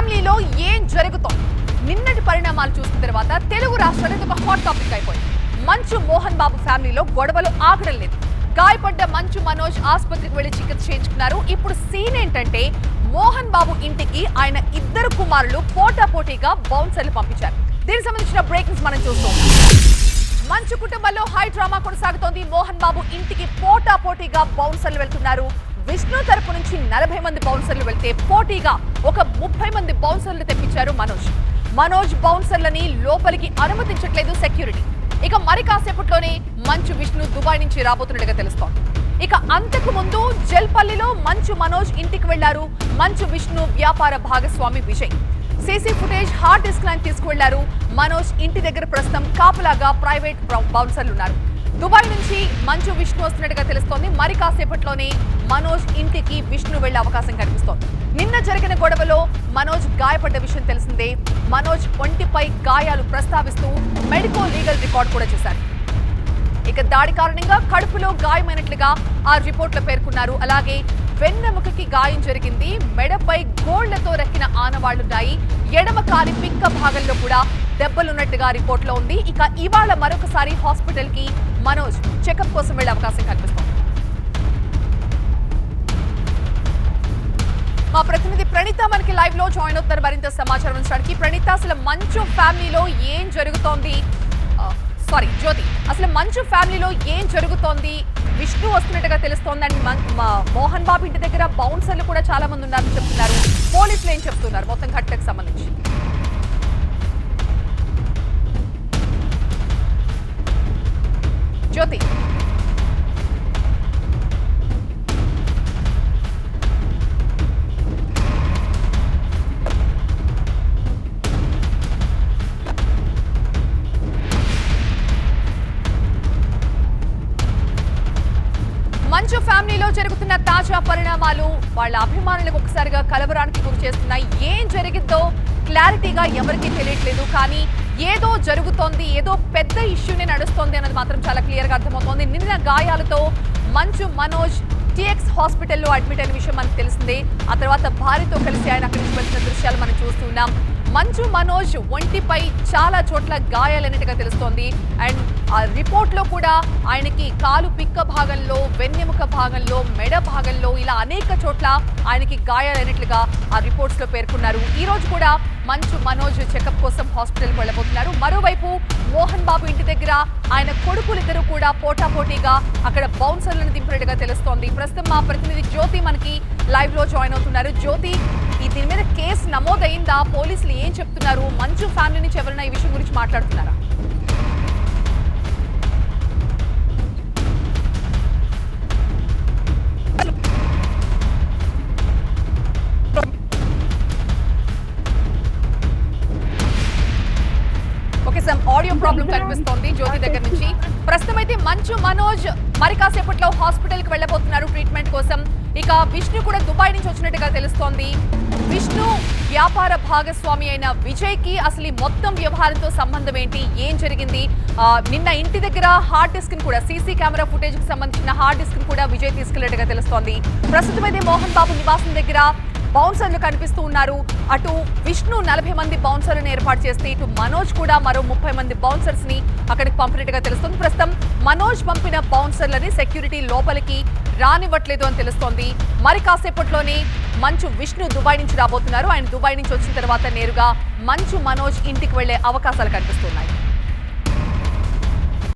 ఫ్యామిలీలో ఏం జరుగుతోంది? నిన్నటి పరిణామాలు చూసిన తర్వాత తెలుగు రాష్ట్రాలకు ఒక హాట్ టాపిక్ అయిపోయింది. మంచు మోహన్ బాబు ఫ్యామిలీలో గొడవలు ఆగడం లేదు. గాయపడ్డ మంచు మనోజ్ ఆసుపత్రికి వెళ్లి చికిత్స చేయించుకున్నారు. ఇప్పుడు సీన్ ఏంటంటే మోహన్ బాబు ఇంటికి ఆయన ఇద్దరు కుమారులు పోటాపోటీగా బౌన్సర్లు పంపించారు. దీనికి సంబంధించిన బ్రేకింగ్స్ మనం చూస్తాం. మంచు కుటుంబంలో హై డ్రామా కొనసాగుతోంది. మోహన్ బాబు ఇంటికి పోటాపోటీగా బౌన్సర్లు వెళ్తున్నారు. విష్ణు తరపు నుంచి 40 మంది బౌన్సర్లు వెళ్తే పోటీగా ఒక 30 మంది బౌన్సర్లు తెప్పించారు మనోజ్ బౌన్సర్లని లోపలికి అనుమతించట్లేదు సెక్యూరిటీ. ఇక మరి కాసేపట్లోనే మంచు విష్ణు దుబాయ్ నుంచి రాబోతున్నట్టుగా తెలుస్తోంది. ఇక అంతకు ముందు జల్పల్లిలో మంచు మనోజ్ ఇంటికి వెళ్లారు మంచు విష్ణు వ్యాపార భాగస్వామి Vijay. CC footage hard disk line తీసుకువెళ్లారు. మనోజ్ ఇంటి దగ్గర ప్రస్తుతం కాపలాగా ప్రైవేట్ బౌన్సర్లు ఉన్నారు. దుబాయ్ నుంచి మంచు విష్ణు వస్తున్నట్టుగా తెలుస్తోంది. మరి కాసేపట్లోనే మనోజ్ ఇంటికి విష్ణు వెళ్లే అవకాశం కనిపిస్తోంది. నిన్న జరిగిన గొడవలో మనోజ్ గాయపడ్డ విషయం తెలిసిందే. మనోజ్ ఒంటిపై గాయాలు ప్రస్తావిస్తూ మెడికో లీగల్ రికార్డ్ కూడా చేశారు. ఇక దాడి కారణంగా కడుపులో గాయమైనట్లుగా ఆ రిపోర్ట్లో పేర్కొన్నారు. అలాగే వెన్నెముకకి గాయం జరిగింది. మెడపై గోళ్లతో రెక్కిన ఆనవాళ్లున్నాయి. ఎడమ కాలి పిక్క భాగంలో కూడా దెబ్బలున్నట్టుగా రిపోర్ట్లో ఉంది. ఇక ఇవాళ మరొకసారి హాస్పిటల్ కి మనోజ్ చెకప్ కోసం వెళ్లే అవకాశం కనిపిస్తోంది. మా ప్రతినిధి ప్రణీత మనకి లైవ్ లో జాయిన్ అవుతారు మరింత సమాచారం ఇచ్చడానికి. ప్రణీత, అసలు మంచు ఫ్యామిలీలో ఏం జరుగుతోంది? జ్యోతి, అసలు మంచు ఫ్యామిలీలో ఏం జరుగుతోంది? విష్ణు వస్తున్నట్టుగా తెలుస్తోంది అండ్ మోహన్ బాబు ఇంటి దగ్గర బౌన్సర్లు కూడా చాలా మంది ఉన్నారని చెప్తున్నారు. పోలీసులు ఏం చెప్తున్నారు మొత్తం ఘటనకు సంబంధించి? జ్యోతి, మంచు ఫ్యామిలీలో జరుగుతున్న తాజా పరిణామాలు వాళ్ళ అభిమానులకు ఒకసారిగా కలవరానికి గురి చేస్తున్నాయి. ఏం జరిగిందో క్లారిటీగా ఎవరికీ తెలియట్లేదు. కానీ ఏదో జరుగుతోంది, ఏదో పెద్ద ఇష్యూనే నడుస్తోంది అన్నది మాత్రం చాలా క్లియర్ గా అర్థమవుతోంది. నిన్న గాయాలతో మంచు మనోజ్ టిఎక్స్ హాస్పిటల్లో అడ్మిట్ అయిన విషయం మనకు తెలిసిందే. ఆ తర్వాత భార్యతో కలిసి ఆయన అక్కడి నుంచి వచ్చిన దృశ్యాలు మనం చూస్తున్నాం. మంచు మనోజ్ ఒంటిపై చాలా చోట్ల గాయాలన్నట్టుగా తెలుస్తోంది. అండ్ ఆ రిపోర్ట్ లో కూడా ఆయనకి కాలు పిక్క భాగంలో, వెన్నెముక భాగంలో, మెడ భాగంలో ఇలా అనేక చోట్ల ఆయనకి గాయాలైనట్లుగా ఆ రిపోర్ట్స్ లో పేర్కొన్నారు. ఈ రోజు కూడా మంచు మనోజ్ చెకప్ కోసం హాస్పిటల్కి వెళ్ళబోతున్నారు. మరోవైపు మోహన్ బాబు ఇంటి దగ్గర ఆయన కొడుకులిద్దరూ కూడా పోటాపోటీగా అక్కడ బౌన్సర్లను దింపినట్టుగా తెలుస్తోంది. ప్రస్తుతం మా ప్రతినిధి జ్యోతి మనకి లైవ్ లో జాయిన్ అవుతున్నారు. జ్యోతి, దీని మీద కేసు నమోదైందా? పోలీసులు ఏం చెప్తున్నారు? మంచు ఫ్యామిలీ నుంచి ఎవరైనా ఈ విషయం గురించి మాట్లాడుతున్నారా? ఆడియో ప్రాబ్లం కనిపిస్తోంది జ్యోతి దగ్గర నుంచి. ప్రస్తుతం అయితే మంచు మనోజ్ మరి కాసేపట్లో హాస్పిటల్ కి వెళ్ళబోతున్నారు ట్రీట్మెంట్ కోసం. ఇక విష్ణు కూడా దుబాయ్ నుంచి వచ్చినట్టుగా తెలుస్తోంది. విష్ణు వ్యాపార భాగస్వామి అయిన విజయ్ కి అసలు ఈ మొత్తం వ్యవహారంతో సంబంధం ఏంటి? ఏం జరిగింది? నిన్న ఇంటి దగ్గర హార్డ్ డిస్క్ ని కూడా, సీసీ కెమెరా ఫుటేజ్ కి సంబంధించిన హార్డ్ డిస్క్ ని కూడా విజయ్ తీసుకెళ్లినట్టుగా తెలుస్తోంది. ప్రస్తుతం అయితే మోహన్ బాబు నివాసం దగ్గర బౌన్సర్లు కనిపిస్తూ ఉన్నారు. అటు విష్ణు 40 మంది బౌన్సర్లను ఏర్పాటు చేస్తే ఇటు మనోజ్ కూడా మరో 30 మంది బౌన్సర్స్ ని అక్కడికి పంపినట్టుగా తెలుస్తుంది. ప్రస్తుతం మనోజ్ పంపిన బౌన్సర్లని సెక్యూరిటీ లోపలికి రానివ్వట్లేదు అని తెలుస్తోంది. మరి కాసేపట్లోనే మంచు విష్ణు దుబాయ్ నుంచి రాబోతున్నారు. ఆయన దుబాయ్ నుంచి వచ్చిన తర్వాత నేరుగా మంచు మనోజ్ ఇంటికి వెళ్లే అవకాశాలు కనిపిస్తున్నాయి.